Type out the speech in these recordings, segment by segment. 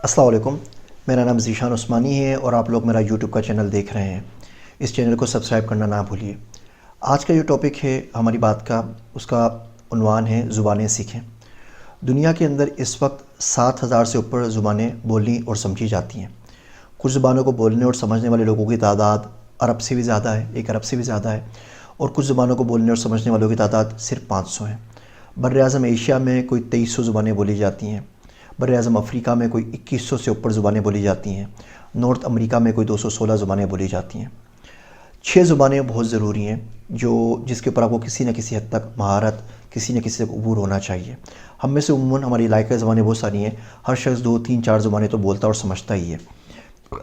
अस्सलाम वालेकुम। मेरा नाम ज़ीशान उस्मानी है और आप लोग मेरा यूट्यूब का चैनल देख रहे हैं। इस चैनल को सब्सक्राइब करना ना भूलिए। आज का जो टॉपिक है हमारी बात का, उसका उन्वान है ज़ुबानें सीखें। दुनिया के अंदर इस वक्त 7,000 से ऊपर ज़ुबानें बोली और समझी जाती हैं। कुछ ज़ुबानों को बोलने और समझने वाले लोगों की तादाद अरब से भी ज़्यादा है, 1 अरब से भी ज़्यादा है, और कुछ ज़ुबानों को बोलने और समझने वालों की तादाद सिर्फ 500 है। बर्र-ए-आज़म एशिया में कोई 2300 ज़ुबानें बोली जाती हैं। बर्र-ए-आज़म अफ्रीका में कोई 2100 से ऊपर ज़ुबानें बोली जाती हैं। नॉर्थ अमेरिका में कोई 216 ज़ुबानें बोली जाती हैं। 6 ज़ुबानें बहुत ज़रूरी हैं जिसके ऊपर आपको किसी न किसी हद तक महारत, किसी न किसी तक अबूर होना चाहिए। हम में से उम्मन हमारी इलाक़ाई ज़ुबानें बहुत सारी हैं। हर शख्स 2, 3, 4 ज़ुबानें तो बोलता और समझता ही है।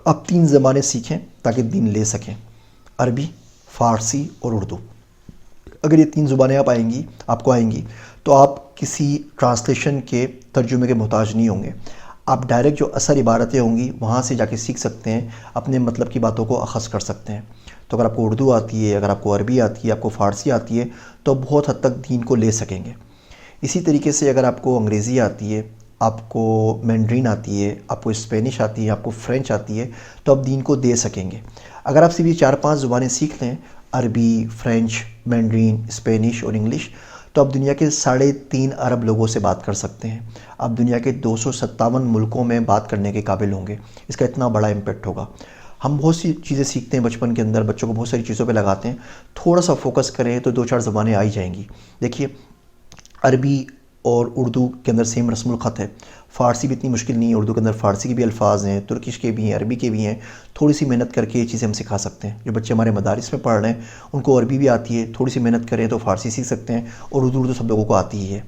अब 3 ज़बानें सीखें ताकि दीन ले सकें: अरबी, फ़ारसी और उर्दू। अगर ये 3 ज़ुबानें आपको आएंगी तो आप किसी ट्रांसलेशन के तर्जुमे के मोहताज नहीं होंगे। आप डायरेक्ट जो असर इबारतें होंगी वहाँ से जाके सीख सकते हैं, अपने मतलब की बातों को अख़ज़ कर सकते हैं। तो अगर आपको उर्दू आती है, अगर आपको अरबी आती है, आपको फ़ारसी आती है, तो बहुत हद तक दीन को ले सकेंगे। इसी तरीके से अगर आपको अंग्रेज़ी आती है, आपको मैंड्रीन आती है, आपको स्पेनिश आती है, आपको फ़्रेंच आती है, तो आप दीन को दे सकेंगे। अगर आप सिर्फ ये 4-5 ज़ुबानें सीख लें, अरबी, फ़्रेंच, मैंड्रीन, स्पेनिश और इंग्लिश, तो आप दुनिया के 3.5 अरब लोगों से बात कर सकते हैं। आप दुनिया के 257 मुल्कों में बात करने के काबिल होंगे। इसका इतना बड़ा इम्पैक्ट होगा। हम बहुत सी चीज़ें सीखते हैं बचपन के अंदर, बच्चों को बहुत सारी चीज़ों पे लगाते हैं। थोड़ा सा फोकस करें तो 2-4 ज़बानें आ ही जाएंगी। देखिए, अरबी और उर्दू के अंदर सेम रस्मुल ख़त है। फ़ारसी भी इतनी मुश्किल नहीं है, उर्दू के अंदर फ़ारसी के भी अल्फाज हैं, तुर्किश के भी हैं, अरबी के भी हैं। थोड़ी सी मेहनत करके ये चीज़ें हम सिखा सकते हैं। जो बच्चे हमारे मदारिस में पढ़ रहे हैं उनको अरबी भी आती है, थोड़ी सी मेहनत करें तो फ़ारसी सीख सकते हैं, और उर्दू तो सब लोगों को आती ही है।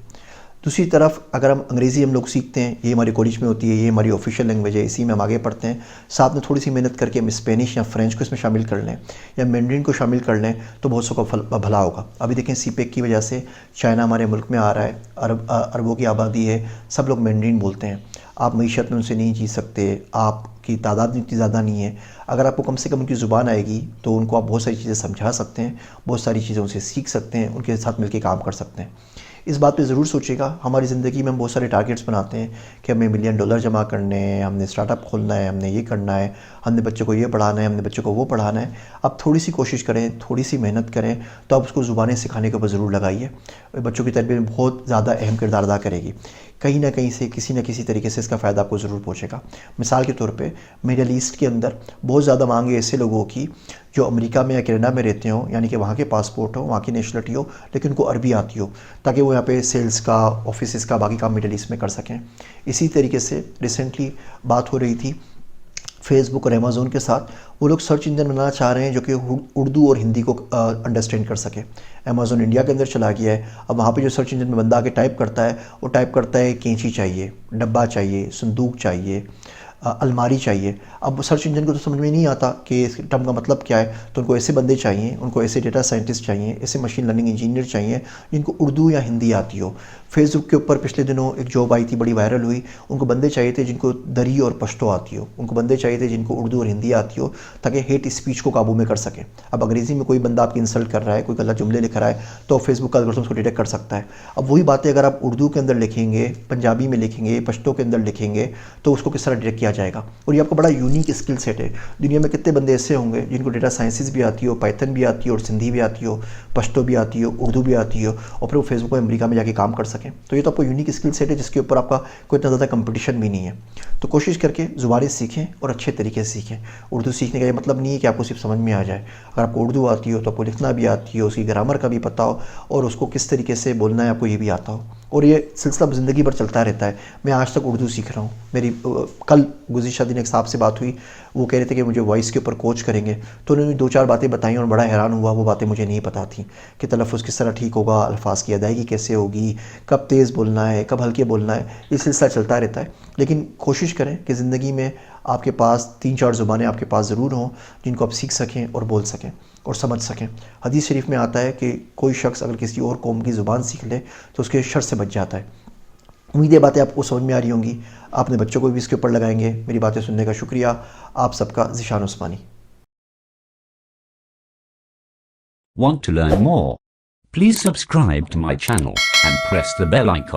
दूसरी तरफ अगर हम अंग्रेज़ी हम लोग सीखते हैं, ये हमारी कॉलेज में होती है, ये हमारी ऑफिशियल लैंग्वेज है, इसी में हम आगे पढ़ते हैं। साथ में थोड़ी सी मेहनत करके हम स्पेनिश या फ़्रेंच को इसमें शामिल कर लें या मैंड्रीन को शामिल कर लें तो बहुत सौ का भला होगा। अभी देखें, सीपेक की वजह से चाइना हमारे मुल्क में आ रहा है, अरबों की आबादी है, सब लोग मैंड्रीन बोलते हैं। आप मईशत में उनसे नहीं जी सकते, आपकी तादाद इतनी ज़्यादा नहीं है। अगर आपको कम से कम उनकी ज़ुबान आएगी तो उनको आप बहुत सारी चीज़ें समझा सकते हैं, बहुत सारी चीज़ें उनसे सीख सकते हैं, उनके साथ मिलकर काम कर सकते हैं। इस बात पे ज़रूर सोचिएगा। हमारी ज़िंदगी में हम बहुत सारे टारगेट्स बनाते हैं कि हमें $1 मिलियन जमा करने हैं, हमने स्टार्टअप खोलना है, हमने ये करना है, हमने बच्चों को ये पढ़ाना है, हमने बच्चों को वो पढ़ाना है। आप थोड़ी सी कोशिश करें, थोड़ी सी मेहनत करें, तो आप उसको ज़ुबानें सिखाने के ऊपर ज़रूर लगाइए। बच्चों की तरबियत में बहुत ज़्यादा अहम किरदार अदा करेगी। कहीं ना कहीं से, किसी न किसी तरीके से इसका फ़ायदा आपको ज़रूर पहुँचेगा। मिसाल के तौर पे मिडल ईस्ट के अंदर बहुत ज़्यादा मांग है ऐसे लोगों की जो अमेरिका में या कनाडा में रहते हों, यानी कि वहाँ के पासपोर्ट हो, वहाँ की नेशनलिटी हो, लेकिन उनको अरबी आती हो, ताकि वो यहाँ पे सेल्स का, ऑफिस का, बाकी काम मिडल ईस्ट में कर सकें। इसी तरीके से रिसेंटली बात हो रही थी फेसबुक और अमेज़न के साथ। वो लोग सर्च इंजन बनाना चाह रहे हैं जो कि उर्दू और हिंदी को अंडरस्टैंड कर सके। अमेज़न इंडिया के अंदर चला गया है। अब वहाँ पे जो सर्च इंजन में बंदा आके टाइप करता है, वो टाइप करता है कैंची चाहिए, डब्बा चाहिए, संदूक चाहिए, अलमारी चाहिए। अब सर्च इंजन को तो समझ में नहीं आता कि इस टर्म का मतलब क्या है, तो उनको ऐसे बंदे चाहिए, उनको ऐसे डेटा साइंटिस्ट चाहिए, ऐसे मशीन लर्निंग इंजीनियर चाहिए जिनको उर्दू या हिंदी आती हो। फेसबुक के ऊपर पिछले दिनों एक जॉब आई थी, बड़ी वायरल हुई। उनको बंदे चाहिए थे जिनको दरी और पश्तो आती हो, उनको बंदे चाहिए थे जिनको उर्दू और हिंदी आती हो, ताकि हेट स्पीच को काबू में कर सकें। अब अंग्रेज़ी में कोई बंदा आपकी इंसल्ट कर रहा है, कोई गलत जुमले लिख रहा है, तो फेसबुक का एल्गोरिथम उसको डिटेक्ट कर सकता है। अब वही बातें अगर आप उर्दू के अंदर लिखेंगे, पंजाबी में लिखेंगे, पश्तो के अंदर लिखेंगे, तो उसको किस तरह डिटेक्ट किया जाएगा। और ये आपका बड़ा यूनिक स्किल सेट है। दुनिया में कितने बंदे ऐसे होंगे जिनको डेटा साइंसेस भी आती हो, पाइथन भी आती हो, और सिंधी भी आती हो, पश्तो भी आती हो, उर्दू भी आती हो, और फिर वो फेसबुक और अमेरिका में जाके काम कर सकें। तो ये तो आपको यूनिक स्किल सेट है जिसके ऊपर आपका कोई इतना ज़्यादा कंपटीशन भी नहीं है। तो कोशिश करके ज़ुबानें सीखें और अच्छे तरीके से सीखें। उर्दू सीखने का ये मतलब नहीं है कि आपको सिर्फ समझ में आ जाए। अगर आपको उर्दू आती हो तो आपको लिखना भी आती हो, उसकी ग्रामर का भी पता हो, और उसको किस तरीके से बोलना है आपको ये भी आता हो। और ये सिलसिला ज़िंदगी भर चलता रहता है। मैं आज तक उर्दू सीख रहा हूँ। मेरी कल गुज़िश्ता दिन एक साहब से बात हुई, वो कह रहे थे कि मुझे वॉइस के ऊपर कोच करेंगे, तो उन्होंने 2-4 बातें बताई और बड़ा हैरान हुआ। वो बातें मुझे नहीं पता थी कि तलफ़्फ़ुज़ किस तरह ठीक होगा, अल्फाज की अदायगी कैसे होगी, कब तेज़ बोलना है, कब हल्के बोलना है। ये सिलसिला चलता रहता है। लेकिन कोशिश करें कि ज़िंदगी में आपके पास 3-4 ज़ुबानें आपके पास ज़रूर हों जिनको आप सीख सकें और बोल सकें और समझ सकें। हदीस शरीफ में आता है कि कोई शख्स अगर किसी और कौम की ज़ुबान सीख ले तो उसके शर से बच जाता है। उम्मीद है बातें आपको समझ में आ रही होंगी। आपने बच्चों को भी इसके ऊपर लगाएंगे। मेरी बातें सुनने का शुक्रिया। आप सबका ज़ीशान उस्मानी। Want to learn more? Please subscribe to my channel and press the bell icon.